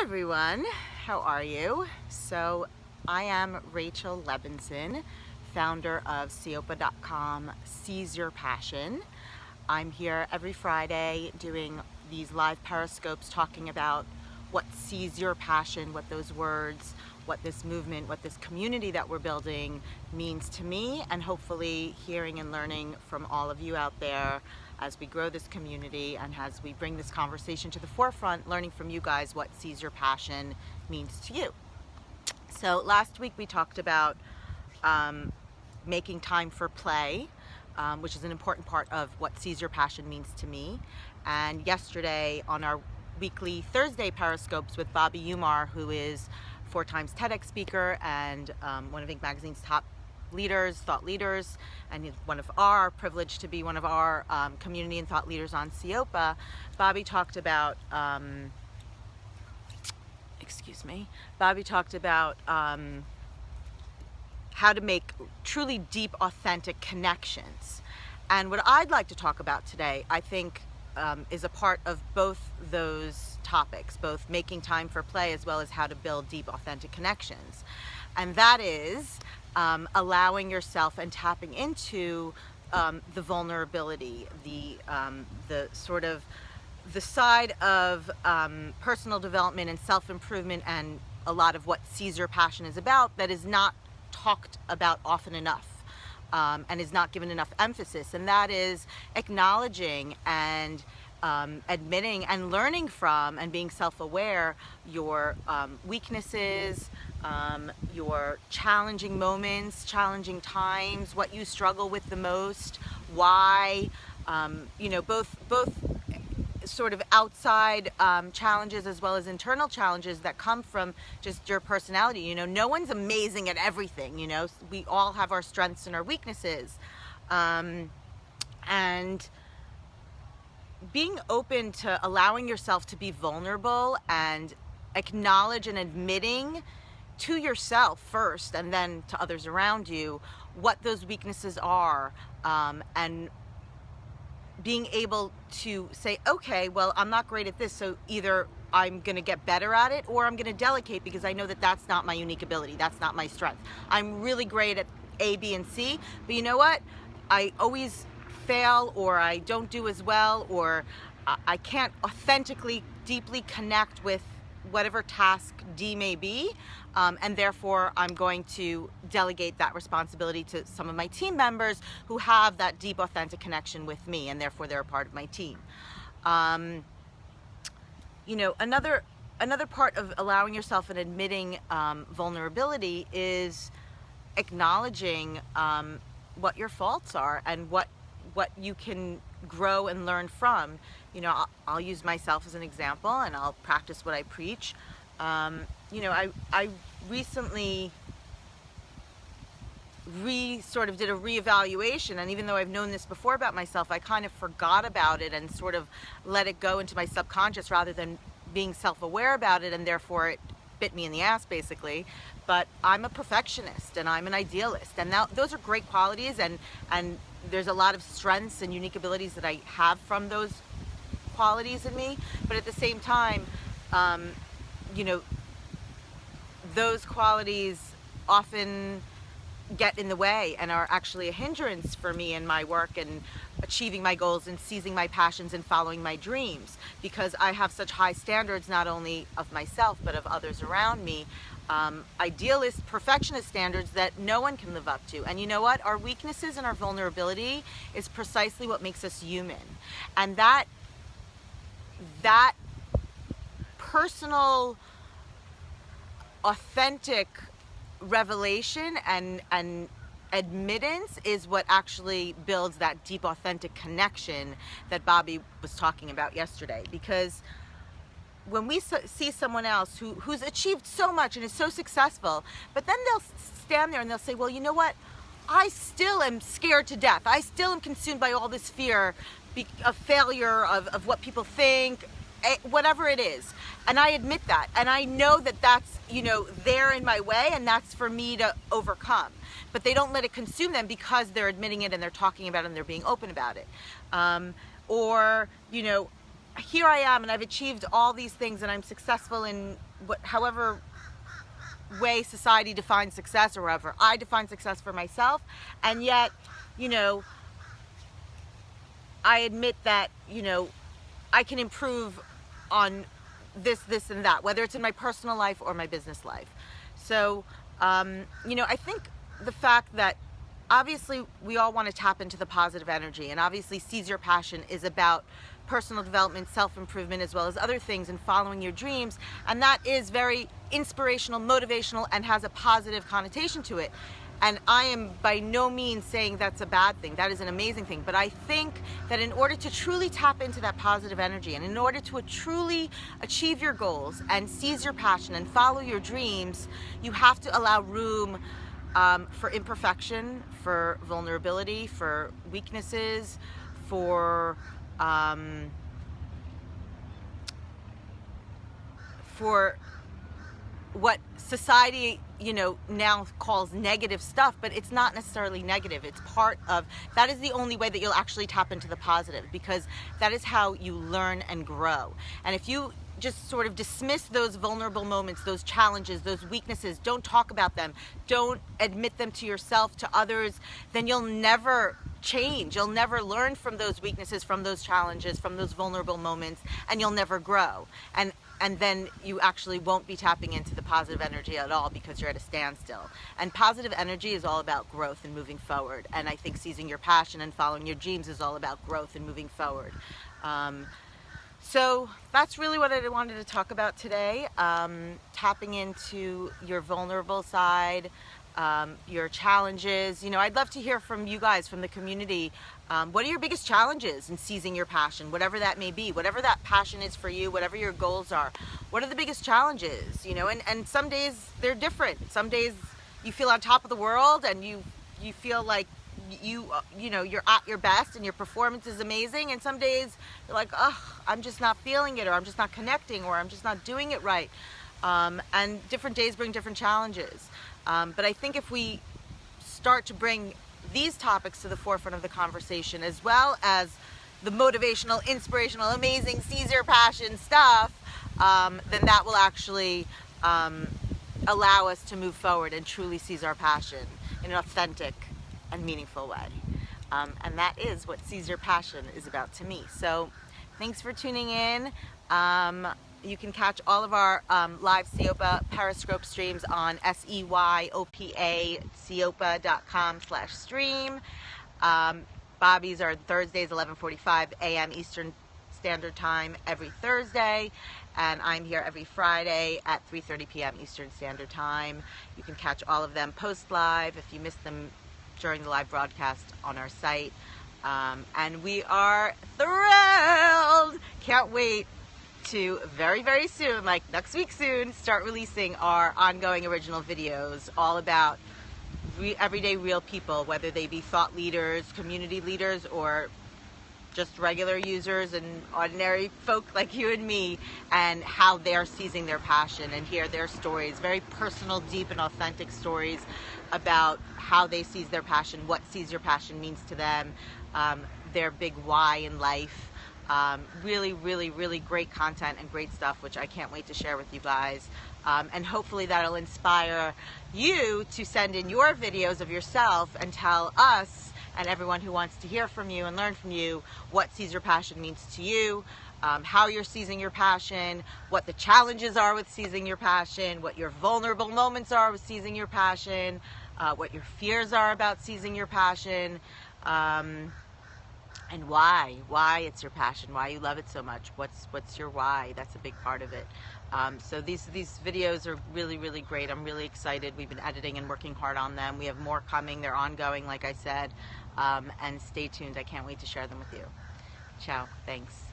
everyone, how are you? So I am Rachel Lebensohn, founder of Seyopa.com, Seize Your Passion. I'm here every Friday doing these live periscopes talking about what seize your passion, what those words, what this movement, what this community that we're building means to me, and hopefully hearing and learning from all of you out there as we grow this community and as we bring this conversation to the forefront, learning from you guys what seize your passion means to you. So last week we talked about making time for play, which is an important part of what seize your passion means to me. And yesterday on our weekly Thursday periscopes with Bobby Umar, who is 4 times TEDx speaker and one of Inc. Magazine's top leaders, thought leaders, and he's one of our privileged to be one of our community and thought leaders on Seyopa. Bobby talked about Bobby talked about how to make truly deep, authentic connections. And what I'd like to talk about today, I think, is a part of both those topics, both making time for play as well as how to build deep, authentic connections. And that is allowing yourself and tapping into the vulnerability, the sort of the side of personal development and self-improvement, and a lot of what Seize Your Passion is about that is not talked about often enough and is not given enough emphasis, and that is acknowledging and admitting and learning from and being self-aware your weaknesses, your challenging moments, challenging times, what you struggle with the most, why, both sort of outside challenges as well as internal challenges that come from just your personality. No one's amazing at everything. We all have our strengths and our weaknesses, and being open to allowing yourself to be vulnerable and acknowledge and admitting to yourself first and then to others around you what those weaknesses are, and being able to say, okay, well, I'm not great at this, so either I'm going to get better at it or I'm going to delegate because I know that that's not my unique ability, that's not my strength. I'm really great at A, B, and C, but you know what? I always fail, or I don't do as well, or I can't authentically, deeply connect with whatever task D may be, and therefore I'm going to delegate that responsibility to some of my team members who have that deep, authentic connection with me, and therefore they're a part of my team. Another part of allowing yourself and admitting vulnerability is acknowledging what your faults are and what you can grow and learn from. I'll use myself as an example, and I'll practice what I preach. I recently sort of did a reevaluation, and even though I've known this before about myself, I kind of forgot about it and sort of let it go into my subconscious rather than being self-aware about it, and therefore it bit me in the ass, basically. But I'm a perfectionist and I'm an idealist, and now those are great qualities, and there's a lot of strengths and unique abilities that I have from those qualities in me. But at the same time, those qualities often get in the way and are actually a hindrance for me in my work and achieving my goals and seizing my passions and following my dreams, because I have such high standards, not only of myself but of others around me, idealist, perfectionist standards that no one can live up to. And you know what? Our weaknesses and our vulnerability is precisely what makes us human. And that personal, authentic revelation and admittance is what actually builds that deep, authentic connection that Bobby was talking about yesterday. Because when we see someone else who's achieved so much and is so successful, but then they'll stand there and they'll say, well, you know what? I still am scared to death. I still am consumed by all this fear of failure, of what people think, whatever it is. And I admit that. And I know that that's, there in my way, and that's for me to overcome. But they don't let it consume them because they're admitting it and they're talking about it and they're being open about it. Or, here I am and I've achieved all these things and I'm successful in however way society defines success, or however I define success for myself, and yet, you know, I admit that, you know, I can improve on this and that, whether it's in my personal life or my business life. So, you know, I think the fact that obviously we all want to tap into the positive energy, and obviously Seize Your Passion is about personal development, self-improvement, as well as other things, and following your dreams, and that is very inspirational, motivational, and has a positive connotation to it. And I am by no means saying that's a bad thing. That is an amazing thing. But I think that in order to truly tap into that positive energy, and in order to truly achieve your goals and seize your passion and follow your dreams, you have to allow room for imperfection, for vulnerability, for weaknesses, for what society, you know, now calls negative stuff, but it's not necessarily negative. It's part of, that is the only way that you'll actually tap into the positive, because that is how you learn and grow. And if you just sort of dismiss those vulnerable moments, those challenges, those weaknesses, don't talk about them, don't admit them to yourself, to others, then you'll never change. You'll never learn from those weaknesses, from those challenges, from those vulnerable moments, and you'll never grow. And then you actually won't be tapping into the positive energy at all, because you're at a standstill. And positive energy is all about growth and moving forward. And I think seizing your passion and following your dreams is all about growth and moving forward. So that's really what I wanted to talk about today. Tapping into your vulnerable side, your challenges. You know, I'd love to hear from you guys, from the community. What are your biggest challenges in seizing your passion, whatever that may be, whatever that passion is for you, whatever your goals are? What are the biggest challenges? You know, and some days they're different. Some days you feel on top of the world and you feel like you know, you're at your best and your performance is amazing, and some days you're like, oh, I'm just not feeling it, or I'm just not connecting, or I'm just not doing it right. And different days bring different challenges. But I think if we start to bring these topics to the forefront of the conversation, as well as the motivational, inspirational, amazing, seize your passion stuff, then that will actually allow us to move forward and truly seize our passion in an authentic and meaningful way. And that is what Seize Your Passion is about to me. So thanks for tuning in. You can catch all of our live Seyopa Periscope streams on SEYOPA, seyopa.com/stream. Bobby's are Thursdays, 11:45 a.m. Eastern Standard Time every Thursday, and I'm here every Friday at 3:30 p.m. Eastern Standard Time. You can catch all of them post live if you missed them during the live broadcast on our site. And we are thrilled! Can't wait to very, very soon, like next week soon, start releasing our ongoing original videos all about everyday real people, whether they be thought leaders, community leaders, or just regular users and ordinary folk like you and me, and how they're seizing their passion, and hear their stories, very personal, deep, and authentic stories about how they seize their passion, what seize your passion means to them, their big why in life. Really, really, really great content and great stuff, which I can't wait to share with you guys. And hopefully that'll inspire you to send in your videos of yourself and tell us and everyone who wants to hear from you and learn from you what Seize Your Passion means to you, how you're seizing your passion, what the challenges are with seizing your passion, what your vulnerable moments are with seizing your passion, what your fears are about seizing your passion, and why it's your passion, why you love it so much, what's your why. That's a big part of it. So these videos are really, really great. I'm really excited. We've been editing and working hard on them. We have more coming. They're ongoing, like I said, and stay tuned. I can't wait to share them with you. Ciao. Thanks.